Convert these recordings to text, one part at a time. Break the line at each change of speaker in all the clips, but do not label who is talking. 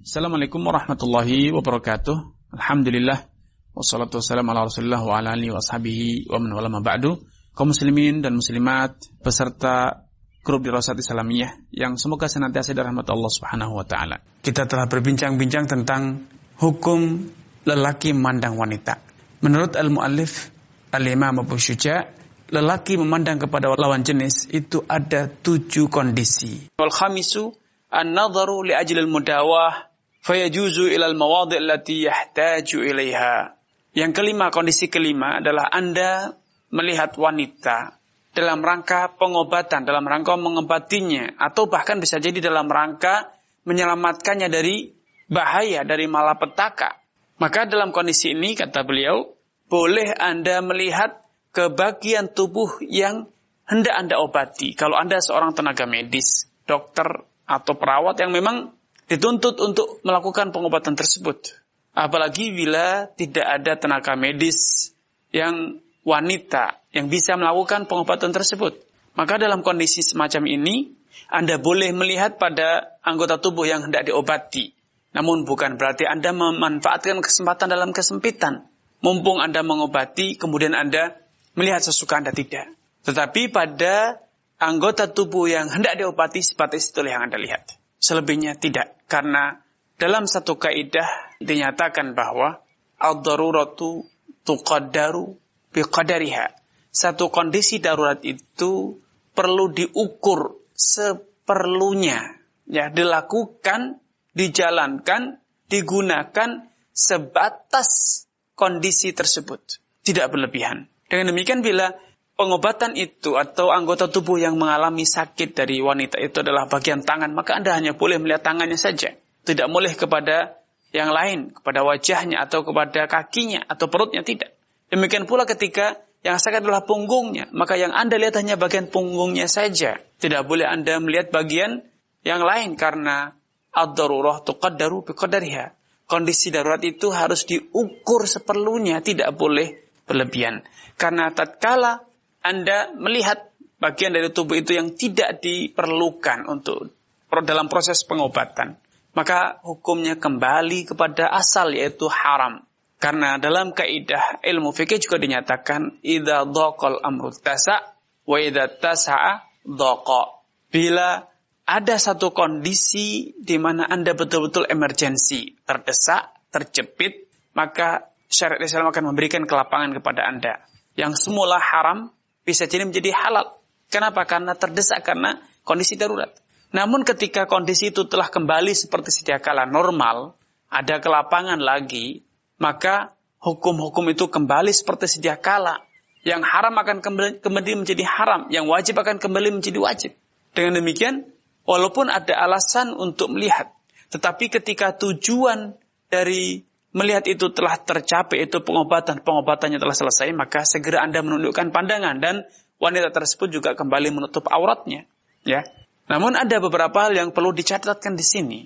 Assalamualaikum warahmatullahi wabarakatuh. Alhamdulillah wassalatu wassalamu ala Rasulillah wa ala alihi wa ashabihi wa man wala ma ba'du. Kaum muslimin dan muslimat peserta grup Dirasat Islamiyah yang semoga senantiasa dirahmati Allah Subhanahu wa taala. Kita telah berbincang-bincang tentang hukum lelaki memandang wanita. Menurut al-muallif Al-Imam Abu Syuja', lelaki memandang kepada lawan jenis itu ada 7 kondisi. Wal khamisu an-nadharu li ajli al-mudawah fayajuzu ilal mawadi' allati yahtaju ilaiha. Yang kelima, kondisi kelima adalah Anda melihat wanita dalam rangka pengobatan, dalam rangka mengobatinya, atau bahkan bisa jadi dalam rangka menyelamatkannya dari bahaya, dari malapetaka. Maka dalam kondisi ini, kata beliau, boleh Anda melihat ke bagian tubuh yang hendak Anda obati. Kalau Anda seorang tenaga medis, dokter, atau perawat yang memang dituntut untuk melakukan pengobatan tersebut. Apalagi bila tidak ada tenaga medis yang wanita yang bisa melakukan pengobatan tersebut. Maka dalam kondisi semacam ini, Anda boleh melihat pada anggota tubuh yang hendak diobati. Namun bukan berarti Anda memanfaatkan kesempatan dalam kesempitan. Mumpung Anda mengobati, kemudian Anda melihat sesuka Anda, tidak. Tetapi pada anggota tubuh yang hendak diobati, seperti itulah yang Anda lihat. Selebihnya tidak. Karena dalam satu kaidah dinyatakan bahwa ad-daruratu tuqaddaru biqadariha. Satu kondisi darurat itu perlu diukur seperlunya. Ya, dilakukan, dijalankan, digunakan sebatas kondisi tersebut. Tidak berlebihan. Dengan demikian bila pengobatan itu atau anggota tubuh yang mengalami sakit dari wanita itu adalah bagian tangan, maka Anda hanya boleh melihat tangannya saja. Tidak boleh kepada yang lain, kepada wajahnya atau kepada kakinya atau perutnya, tidak. Demikian pula ketika yang sakit adalah punggungnya, maka yang Anda lihat hanya bagian punggungnya saja. Tidak boleh Anda melihat bagian yang lain karena ad-darurah tuqaddaru biqadariha. Kondisi darurat itu harus diukur seperlunya, tidak boleh berlebihan. Karena tatkala Anda melihat bagian dari tubuh itu yang tidak diperlukan untuk dalam proses pengobatan, maka hukumnya kembali kepada asal, yaitu haram. Karena dalam kaidah ilmu fikih juga dinyatakan idza dhaqal amru tasa' wa idza tasa'a dhaqa. Bila ada satu kondisi di mana Anda betul-betul emergensi, terdesak, terjepit, maka syariat Islam akan memberikan kelapangan kepada Anda. Yang semula haram bisa jadi menjadi halal. Kenapa? Karena terdesak, karena kondisi darurat. Namun ketika kondisi itu telah kembali seperti sedia kala normal, ada kelapangan lagi, maka hukum-hukum itu kembali seperti sedia kala. Yang haram akan kembali menjadi haram, yang wajib akan kembali menjadi wajib. Dengan demikian, walaupun ada alasan untuk melihat, tetapi ketika tujuan dari melihat itu telah tercapai, itu pengobatannya telah selesai, maka segera Anda menundukkan pandangan dan wanita tersebut juga kembali menutup auratnya. Ya. Namun ada beberapa hal yang perlu dicatatkan di sini.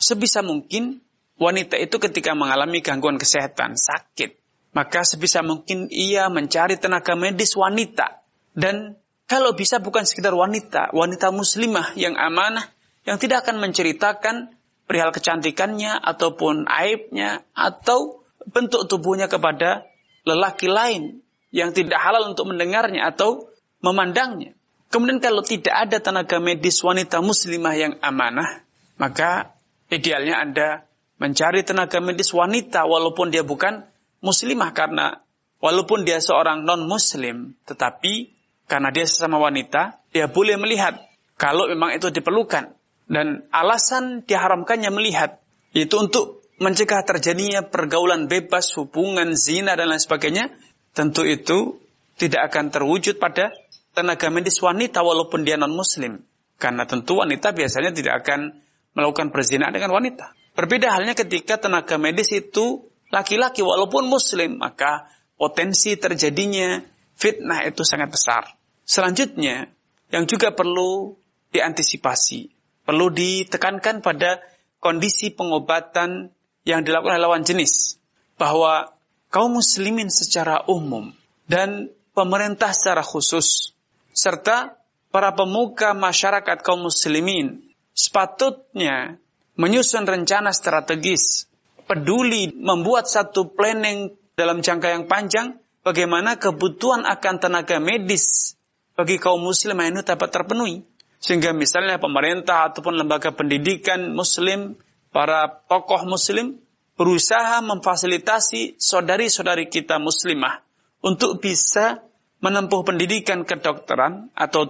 Sebisa mungkin wanita itu ketika mengalami gangguan kesehatan, sakit, maka sebisa mungkin ia mencari tenaga medis wanita. Dan kalau bisa bukan sekedar wanita muslimah yang amanah, yang tidak akan menceritakan perihal kecantikannya ataupun aibnya atau bentuk tubuhnya kepada lelaki lain yang tidak halal untuk mendengarnya atau memandangnya. Kemudian kalau tidak ada tenaga medis wanita muslimah yang amanah, maka idealnya Anda mencari tenaga medis wanita walaupun dia bukan muslimah, karena walaupun dia seorang non-muslim, tetapi karena dia sesama wanita, dia boleh melihat kalau memang itu diperlukan. Dan alasan diharamkannya melihat itu untuk mencegah terjadinya pergaulan bebas, hubungan zina dan lain sebagainya. Tentu itu tidak akan terwujud pada tenaga medis wanita walaupun dia non-muslim. Karena tentu wanita biasanya tidak akan melakukan perzinahan dengan wanita. Berbeda halnya ketika tenaga medis itu laki-laki walaupun muslim, maka potensi terjadinya fitnah itu sangat besar. Selanjutnya, yang juga perlu diantisipasi, perlu ditekankan pada kondisi pengobatan yang dilakukan oleh lawan jenis. Bahwa kaum muslimin secara umum dan pemerintah secara khusus, serta para pemuka masyarakat kaum muslimin, sepatutnya menyusun rencana strategis, peduli membuat satu planning dalam jangka yang panjang, bagaimana kebutuhan akan tenaga medis bagi kaum muslim ini dapat terpenuhi. Sehingga misalnya pemerintah ataupun lembaga pendidikan muslim, para tokoh muslim, berusaha memfasilitasi saudari-saudari kita muslimah untuk bisa menempuh pendidikan kedokteran atau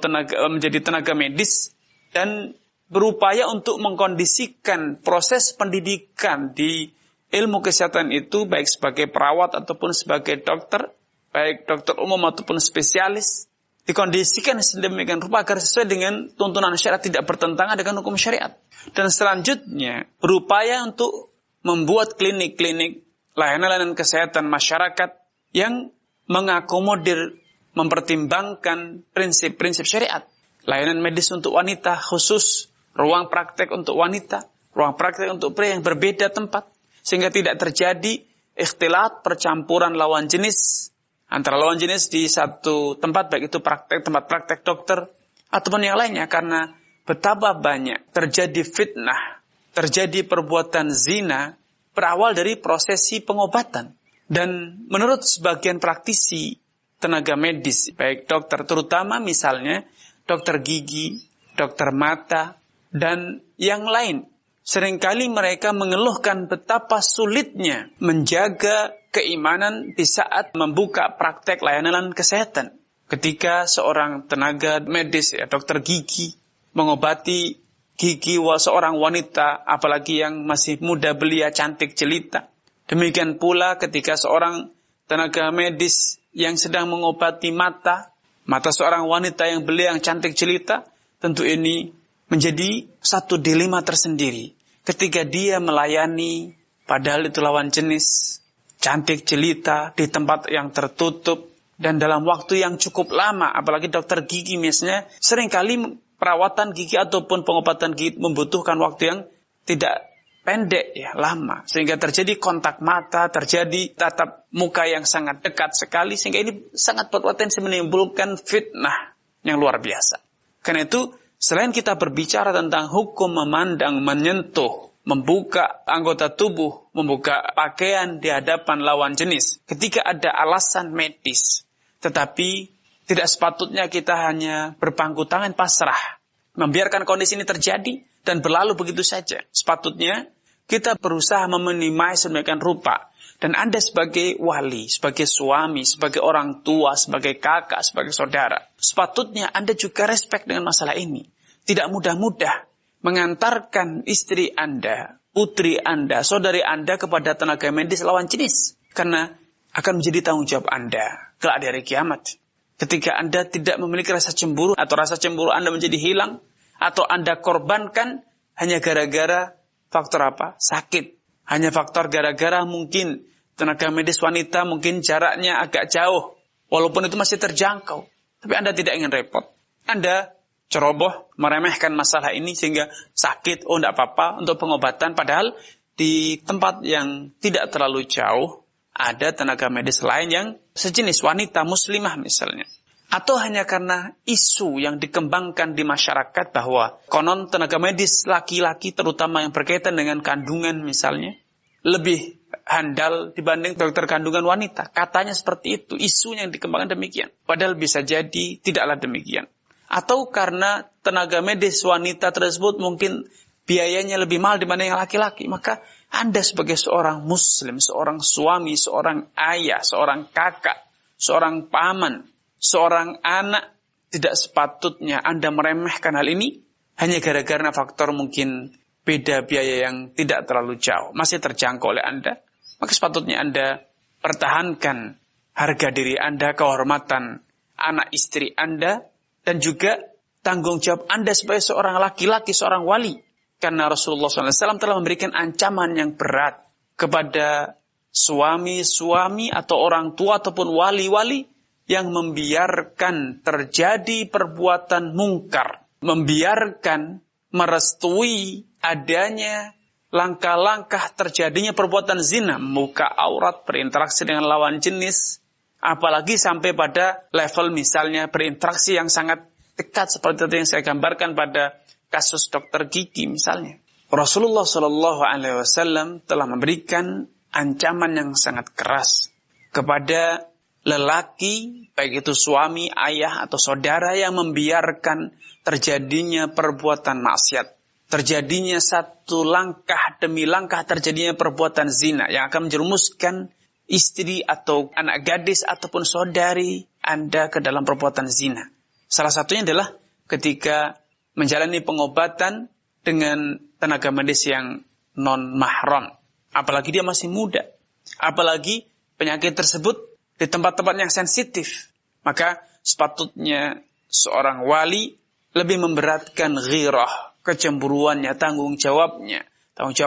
menjadi tenaga medis dan berupaya untuk mengkondisikan proses pendidikan di ilmu kesehatan itu baik sebagai perawat ataupun sebagai dokter, baik dokter umum ataupun spesialis, dikondisikan sedemikian rupa agar sesuai dengan tuntunan syariat, tidak bertentangan dengan hukum syariat. Dan selanjutnya berupaya untuk membuat klinik-klinik layanan kesehatan masyarakat yang mengakomodir, mempertimbangkan prinsip-prinsip syariat. Layanan medis untuk wanita khusus, ruang praktek untuk wanita, ruang praktek untuk pria yang berbeda tempat. Sehingga tidak terjadi ikhtilat, percampuran lawan jenis, antara lawan jenis di satu tempat, baik itu tempat praktek dokter, ataupun yang lainnya. Karena betapa banyak terjadi fitnah, terjadi perbuatan zina, berawal dari prosesi pengobatan. Dan menurut sebagian praktisi tenaga medis, baik dokter, terutama misalnya dokter gigi, dokter mata, dan yang lain, seringkali mereka mengeluhkan betapa sulitnya menjaga keimanan di saat membuka praktek layanan kesehatan. Ketika seorang tenaga medis, dokter gigi, mengobati gigi seorang wanita, apalagi yang masih muda belia, cantik jelita. Demikian pula ketika seorang tenaga medis yang sedang mengobati mata seorang wanita yang belia, yang cantik jelita, tentu ini menjadi satu dilema tersendiri. Ketika dia melayani, padahal itu lawan jenis, cantik jelita, di tempat yang tertutup, dan dalam waktu yang cukup lama, apalagi dokter gigi misalnya, seringkali perawatan gigi ataupun pengobatan gigi membutuhkan waktu yang tidak pendek, lama. Sehingga terjadi kontak mata, terjadi tatap muka yang sangat dekat sekali, sehingga ini sangat berpotensi menimbulkan fitnah yang luar biasa. Karena itu, selain kita berbicara tentang hukum memandang, menyentuh, membuka anggota tubuh, membuka pakaian di hadapan lawan jenis, ketika ada alasan medis, tetapi tidak sepatutnya kita hanya berpangku tangan pasrah, membiarkan kondisi ini terjadi dan berlalu begitu saja. Sepatutnya kita berusaha meminimasi sedemikian rupa. Dan Anda sebagai wali, sebagai suami, sebagai orang tua, sebagai kakak, sebagai saudara, sepatutnya Anda juga respect dengan masalah ini. Tidak mudah-mudah mengantarkan istri Anda, putri Anda, saudari Anda kepada tenaga medis lawan jenis. Karena akan menjadi tanggung jawab Anda kelak di hari kiamat. Ketika Anda tidak memiliki rasa cemburu, atau rasa cemburu Anda menjadi hilang, atau Anda korbankan hanya gara-gara faktor apa? Sakit. Hanya faktor gara-gara mungkin tenaga medis wanita mungkin jaraknya agak jauh, walaupun itu masih terjangkau. Tapi Anda tidak ingin repot. Anda ceroboh, meremehkan masalah ini sehingga sakit, tidak apa-apa untuk pengobatan. Padahal di tempat yang tidak terlalu jauh, ada tenaga medis lain yang sejenis wanita muslimah misalnya. Atau hanya karena isu yang dikembangkan di masyarakat bahwa konon tenaga medis laki-laki terutama yang berkaitan dengan kandungan misalnya, lebih handal dibanding dokter kandungan wanita. Katanya seperti itu, isunya yang dikembangkan demikian. Padahal bisa jadi tidaklah demikian. Atau karena tenaga medis wanita tersebut mungkin biayanya lebih mahal dibanding yang laki-laki. Maka Anda sebagai seorang muslim, seorang suami, seorang ayah, seorang kakak, seorang paman, seorang anak, tidak sepatutnya Anda meremehkan hal ini hanya gara-gara faktor mungkin beda biaya yang tidak terlalu jauh, masih terjangkau oleh Anda. Maka sepatutnya Anda pertahankan harga diri Anda, kehormatan anak istri Anda, dan juga tanggung jawab Anda sebagai seorang laki-laki, seorang wali. Karena Rasulullah SAW telah memberikan ancaman yang berat kepada suami-suami atau orang tua ataupun wali-wali yang membiarkan terjadi perbuatan mungkar, membiarkan merestui adanya langkah-langkah terjadinya perbuatan zina, membuka aurat, berinteraksi dengan lawan jenis, apalagi sampai pada level misalnya berinteraksi yang sangat dekat seperti yang saya gambarkan pada kasus dokter gigi misalnya. Rasulullah Shallallahu Alaihi Wasallam telah memberikan ancaman yang sangat keras kepada lelaki, baik itu suami, ayah, atau saudara yang membiarkan terjadinya perbuatan maksiat, terjadinya satu langkah demi langkah terjadinya perbuatan zina yang akan menjerumuskan istri atau anak gadis ataupun saudari Anda ke dalam perbuatan zina. Salah satunya adalah ketika menjalani pengobatan dengan tenaga medis yang non-mahram. Apalagi dia masih muda. Apalagi penyakit tersebut di tempat-tempat yang sensitif. Maka sepatutnya seorang wali lebih memberatkan ghirah, kecemburuannya, tanggung jawab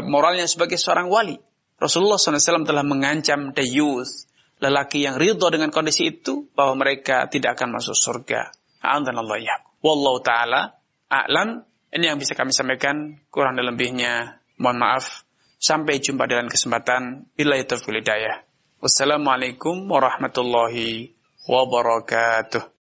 moralnya sebagai seorang wali. Rasulullah SAW telah mengancam dayuth, lelaki yang ridho dengan kondisi itu, bahwa mereka tidak akan masuk surga. A'adhanallahu iyyakum. Wallahu ta'ala a'lam. Ini yang bisa kami sampaikan, kurang dan lebihnya mohon maaf. Sampai jumpa dalam kesempatan billahi taufiq wal hidayah. Wassalamualaikum warahmatullahi wabarakatuh.